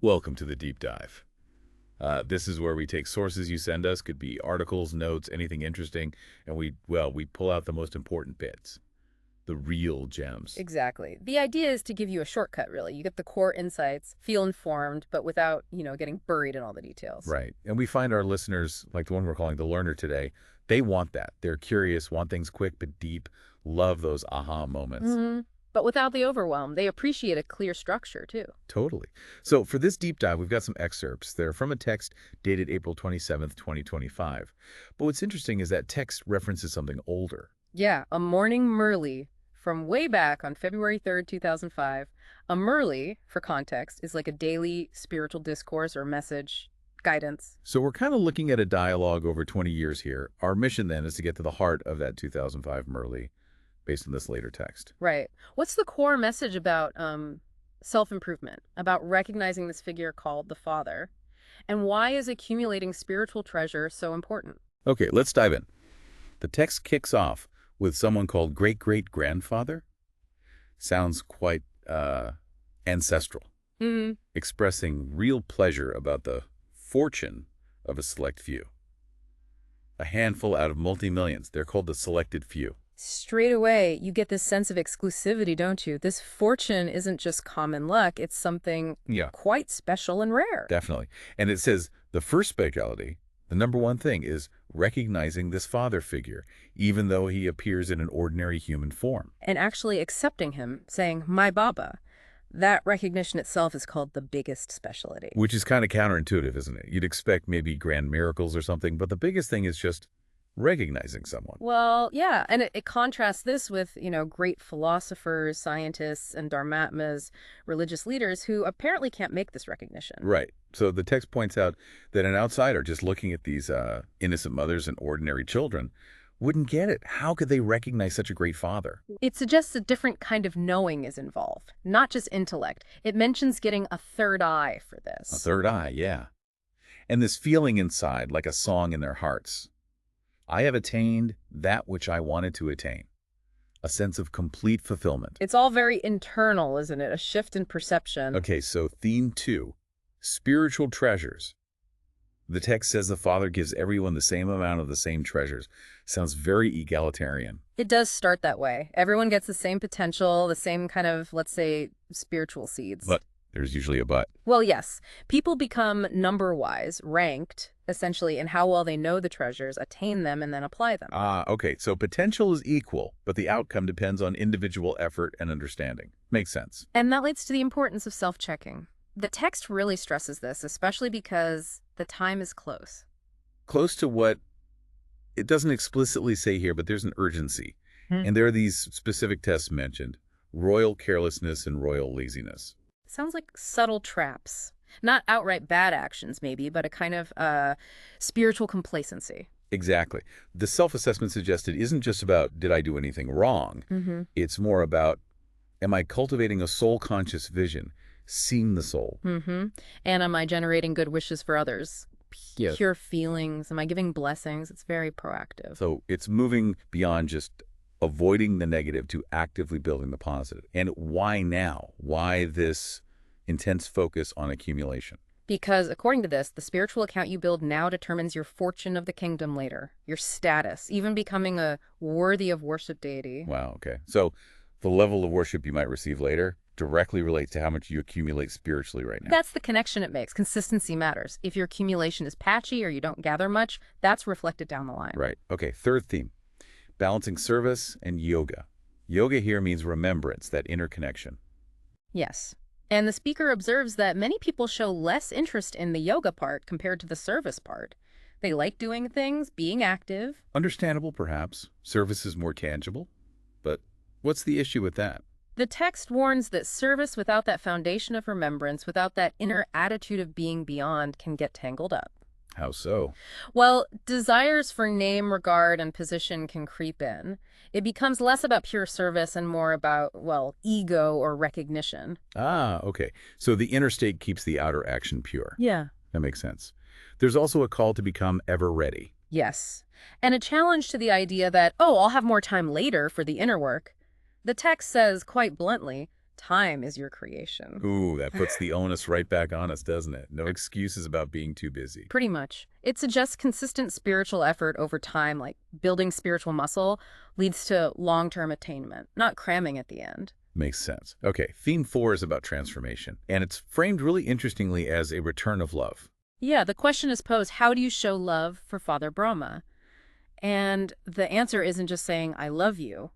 Welcome to the deep dive. This is where we take sources you send us, could be articles, notes, anything interesting, and we pull out the most important bits, the real gems. Exactly. The idea is to give you a shortcut, really. You get the core insights, feel informed, but without, getting buried in all the details. Right. And we find our listeners, like the one we're calling the learner today, they want that. They're curious, want things quick but deep, love those aha moments. But without the overwhelm, they appreciate a clear structure, too. Totally. So for this deep dive, we've got some excerpts. They're from a text dated April 27th, 2025. But what's interesting is that text references something older. Yeah, a morning Murli from way back on February 3rd, 2005. A Murli, for context, is like a daily spiritual discourse or message, guidance. So we're kind of looking at a dialogue over 20 years here. Our mission then is to get to the heart of that 2005 Murli based on this later text. Right. What's the core message about self-improvement, about recognizing this figure called the Father? And why is accumulating spiritual treasure so important? Okay, let's dive in. The text kicks off with someone called great-great-grandfather. Sounds quite ancestral, expressing real pleasure about the fortune of a select few. A handful out of multi-millions. They're called the selected few. Straight away, you get this sense of exclusivity, don't you? This fortune isn't just common luck, it's something Yeah, quite special and rare. definitely. And it says the first specialty, the number one thing, is recognizing this father figure, even though he appears in an ordinary human form. And actually accepting him, saying, my Baba. That recognition itself is called the biggest specialty. Which is kind of counterintuitive, isn't it? You'd expect maybe grand miracles or something, but the biggest thing is just recognizing someone. Well, yeah, and it contrasts this with, great philosophers, scientists, and Dharmatmas, religious leaders who apparently can't make this recognition. Right. So the text points out that an outsider just looking at these innocent mothers and ordinary children wouldn't get it. How could they recognize such a great father? It suggests a different kind of knowing is involved, not just intellect. It mentions getting a third eye for this. A third eye, yeah. And this feeling inside, like a song in their hearts. I have attained that which I wanted to attain. A sense of complete fulfillment. It's all very internal, isn't it? A shift in perception. Okay, so theme 2, spiritual treasures. The text says the Father gives everyone the same amount of the same treasures. Sounds very egalitarian. It does start that way. Everyone gets the same potential, the same kind of, let's say, spiritual seeds. But there's usually a but. Well, yes. People become number-wise, ranked, essentially, in how well they know the treasures, attain them, and then apply them. Okay, so potential is equal, but the outcome depends on individual effort and understanding. Makes sense. And that leads to the importance of self-checking. The text really stresses this, especially because the time is close. Close to what it doesn't explicitly say here, but there's an urgency. And there are these specific tests mentioned, royal carelessness and royal laziness. Sounds like subtle traps. Not outright bad actions, maybe, but a kind of spiritual complacency. Exactly. The self-assessment suggested isn't just about, did I do anything wrong? It's more about, am I cultivating a soul-conscious vision, seeing the soul? And am I generating good wishes for others? Yes. Pure feelings? Am I giving blessings? It's very proactive. So it's moving beyond just avoiding the negative to actively building the positive. And why now? Why this intense focus on accumulation? Because, according to this, the spiritual account you build now determines your fortune of the kingdom later, your status, even becoming a worthy of worship deity. Wow, okay. So the level of worship you might receive later directly relates to how much you accumulate spiritually right now. That's the connection it makes. Consistency matters. If your accumulation is patchy or you don't gather much, that's reflected down the line. Right. Okay, third theme, balancing service and yoga. Yoga here means remembrance, that interconnection. Yes. And the speaker observes that many people show less interest in the yoga part compared to the service part. They like doing things, being active. Understandable, perhaps. Service is more tangible. But what's the issue with that? The text warns that service without that foundation of remembrance, without that inner attitude of being beyond, can get tangled up. How so? Well, desires for name, regard, and position can creep in. It becomes less about pure service and more about, well, ego or recognition. Okay. So the inner state keeps the outer action pure. Yeah. That makes sense. There's also a call to become ever ready. Yes. And a challenge to the idea that, oh, I'll have more time later for the inner work. The text says, quite bluntly, Time is your creation. Ooh, that puts the onus right back on us, doesn't it? No excuses about being too busy. Pretty much. It suggests consistent spiritual effort over time, like building spiritual muscle, leads to long-term attainment, not cramming at the end. Makes sense. Okay, theme 4 is about transformation, and it's framed really interestingly as a return of love. Yeah, the question is posed, how do you show love for Father Brahma? And the answer isn't just saying, I love you.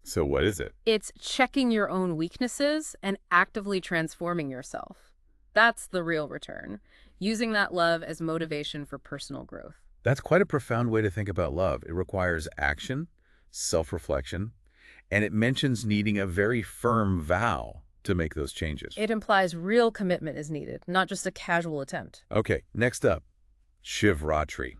So what is it? It's checking your own weaknesses and actively transforming yourself. That's the real return, using that love as motivation for personal growth. That's quite a profound way to think about love. It requires action, self-reflection, and it mentions needing a very firm vow to make those changes. It implies real commitment is needed, not just a casual attempt. Okay, next up, Shivratri.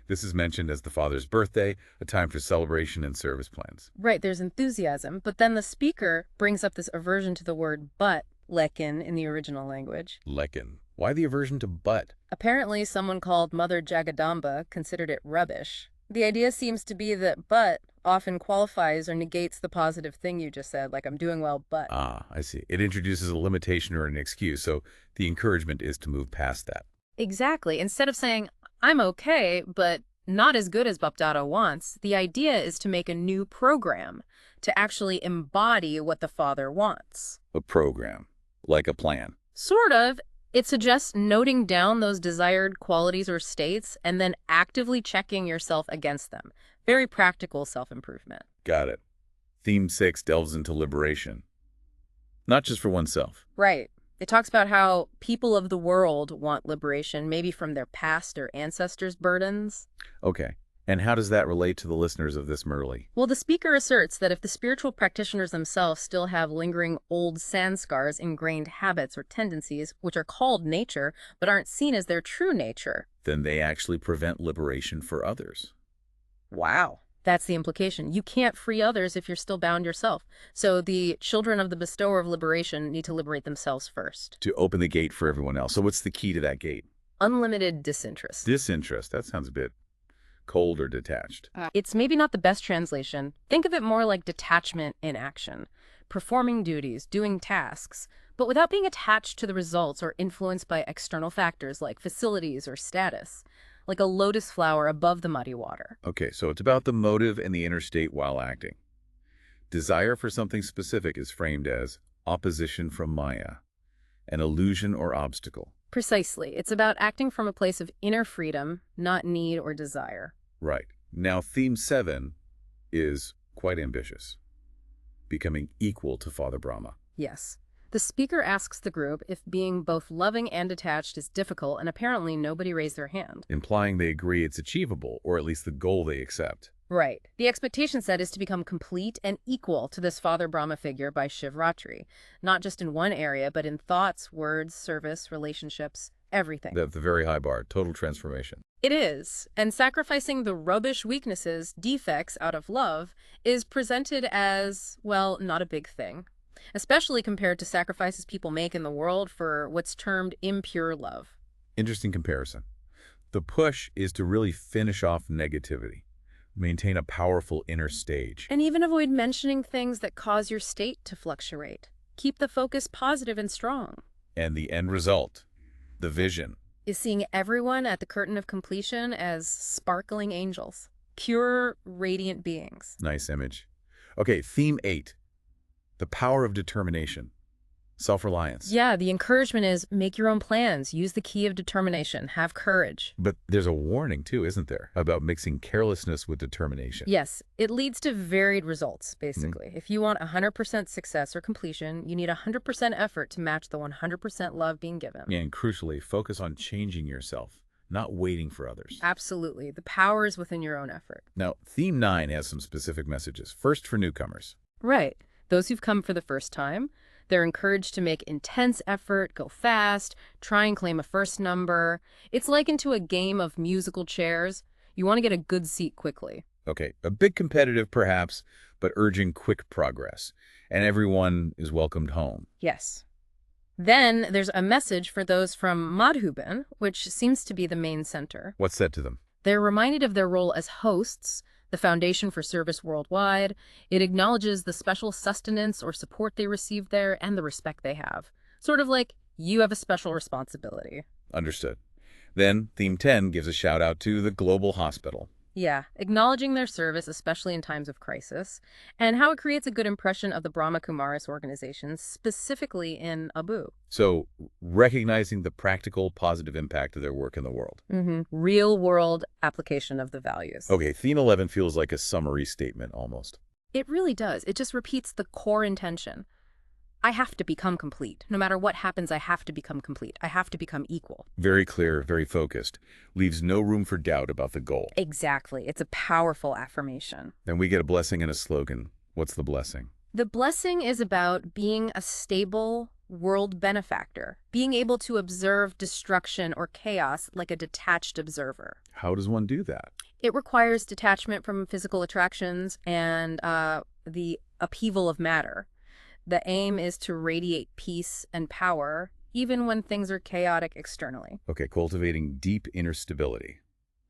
This is mentioned as the father's birthday, a time for celebration and service plans. Right, there's enthusiasm, but then the speaker brings up this aversion to the word but, lekin in the original language. Lekin. Why the aversion to but? Apparently, someone called Mother Jagadamba considered it rubbish. The idea seems to be that but often qualifies or negates the positive thing you just said, like I'm doing well, but. Ah, I see. It introduces a limitation or an excuse, so the encouragement is to move past that. Exactly. Instead of saying, I'm okay, but not as good as Bapdada wants, the idea is to make a new program, to actually embody what the father wants. A program, like a plan. Sort of. It suggests noting down those desired qualities or states and then actively checking yourself against them. Very practical self-improvement. Got it. Theme 6 delves into liberation. Not just for oneself. Right. It talks about how people of the world want liberation, maybe from their past or ancestors' burdens. Okay. And how does that relate to the listeners of this Murli? Well, the speaker asserts that if the spiritual practitioners themselves still have lingering old sanskars, ingrained habits or tendencies, which are called nature, but aren't seen as their true nature, then they actually prevent liberation for others. Wow. That's the implication. You can't free others if you're still bound yourself. So the children of the bestower of liberation need to liberate themselves first. To open the gate for everyone else. So what's the key to that gate? Unlimited disinterest. Disinterest. That sounds a bit cold or detached. It's maybe not the best translation. Think of it more like detachment in action. Performing duties, doing tasks, but without being attached to the results or influenced by external factors like facilities or status. Like a lotus flower above the muddy water. Okay, so it's about the motive and the inner state while acting. Desire for something specific is framed as opposition from Maya, an illusion or obstacle. Precisely. It's about acting from a place of inner freedom, not need or desire. Right. Now, theme 7 is quite ambitious. Becoming equal to Father Brahma. Yes. The speaker asks the group if being both loving and detached is difficult, and apparently nobody raised their hand. Implying they agree it's achievable, or at least the goal they accept. Right. The expectation set is to become complete and equal to this Father Brahma figure by Shivratri, not just in one area, but in thoughts, words, service, relationships, everything. The very high bar, total transformation. It is, and sacrificing the rubbish weaknesses, defects out of love is presented as, well, not a big thing. Especially compared to sacrifices people make in the world for what's termed impure love. Interesting comparison. The push is to really finish off negativity, maintain a powerful inner stage. And even avoid mentioning things that cause your state to fluctuate. Keep the focus positive and strong. And the end result, the vision, is seeing everyone at the curtain of completion as sparkling angels. Pure, radiant beings. Nice image. Okay, theme 8. The power of determination, self-reliance. Yeah, the encouragement is make your own plans, use the key of determination, have courage. But there's a warning too, isn't there, about mixing carelessness with determination. Yes, it leads to varied results, basically. If you want 100% success or completion, you need 100% effort to match the 100% love being given. And crucially, focus on changing yourself, not waiting for others. Absolutely. The power is within your own effort. Now, theme 9 has some specific messages. First, for newcomers. Right. Those who've come for the first time, they're encouraged to make intense effort, go fast, try and claim a first number. It's likened to a game of musical chairs. You want to get a good seat quickly. Okay, a bit competitive perhaps, but urging quick progress. And everyone is welcomed home. Yes. Then there's a message for those from Madhuban, which seems to be the main center. What's said to them? They're reminded of their role as hosts, the foundation for service worldwide. It acknowledges the special sustenance or support they receive there and the respect they have. Sort of like, you have a special responsibility. Understood. Then, Theme 10 gives a shout-out to the Global Hospital. Yeah, acknowledging their service, especially in times of crisis, and how it creates a good impression of the Brahma Kumaris organizations, specifically in Abu. So, recognizing the practical, positive impact of their work in the world. Real-world application of the values. Okay, Theme 11 feels like a summary statement, almost. It really does. It just repeats the core intention. I have to become complete. No matter what happens, I have to become complete. I have to become equal. Very clear, very focused. Leaves no room for doubt about the goal. Exactly. It's a powerful affirmation. Then we get a blessing and a slogan. What's the blessing? The blessing is about being a stable world benefactor, being able to observe destruction or chaos like a detached observer. How does one do that? It requires detachment from physical attractions and the upheaval of matter. The aim is to radiate peace and power, even when things are chaotic externally. Okay, cultivating deep inner stability.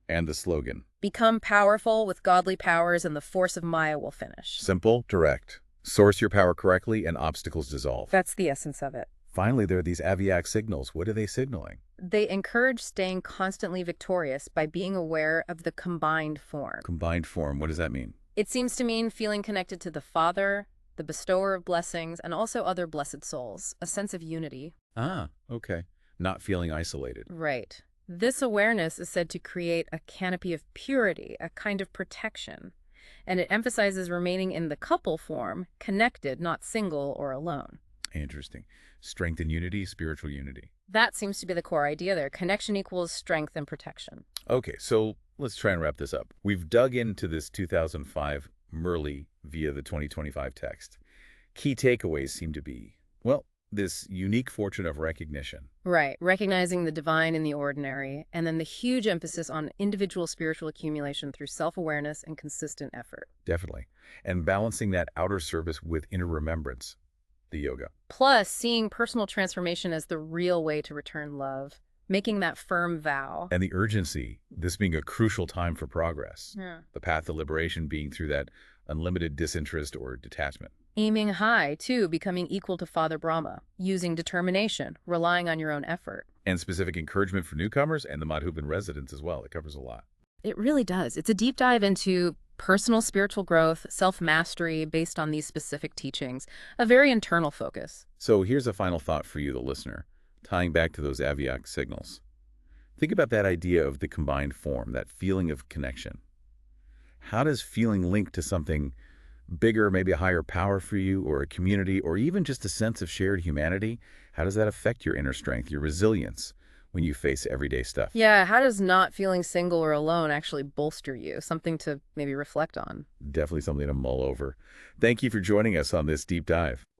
And the slogan. Become powerful with godly powers and the force of Maya will finish. Simple, direct. Source your power correctly and obstacles dissolve. That's the essence of it. Finally, there are these aviac signals. What are they signaling? They encourage staying constantly victorious by being aware of the combined form. Combined form, what does that mean? It seems to mean feeling connected to the Father, the bestower of blessings, and also other blessed souls, a sense of unity. Ah, okay. Not feeling isolated. Right. This awareness is said to create a canopy of purity, a kind of protection, and it emphasizes remaining in the couple form, connected, not single or alone. Interesting. Strength and unity, spiritual unity. That seems to be the core idea there. Connection equals strength and protection. Okay, so let's try and wrap this up. We've dug into this 2005 Murli via the 2025 text. Key takeaways seem to be, well, this unique fortune of recognition. Right, recognizing the divine in the ordinary, and then the huge emphasis on individual spiritual accumulation through self-awareness and consistent effort. Definitely. And balancing that outer service with inner remembrance, the yoga. Plus, seeing personal transformation as the real way to return love, making that firm vow. And the urgency, this being a crucial time for progress. Yeah. The path to liberation being through that unlimited disinterest or detachment. Aiming high, too, becoming equal to Father Brahma, using determination, relying on your own effort. And specific encouragement for newcomers and the Madhuban residents as well. It covers a lot. It really does. It's a deep dive into personal spiritual growth, self-mastery based on these specific teachings, a very internal focus. So here's a final thought for you, the listener, tying back to those aviac signals. Think about that idea of the combined form, that feeling of connection. How does feeling linked to something bigger, maybe a higher power for you, or a community, or even just a sense of shared humanity, how does that affect your inner strength, your resilience when you face everyday stuff? Yeah, how does not feeling single or alone actually bolster you? Something to maybe reflect on. Definitely something to mull over. Thank you for joining us on this deep dive.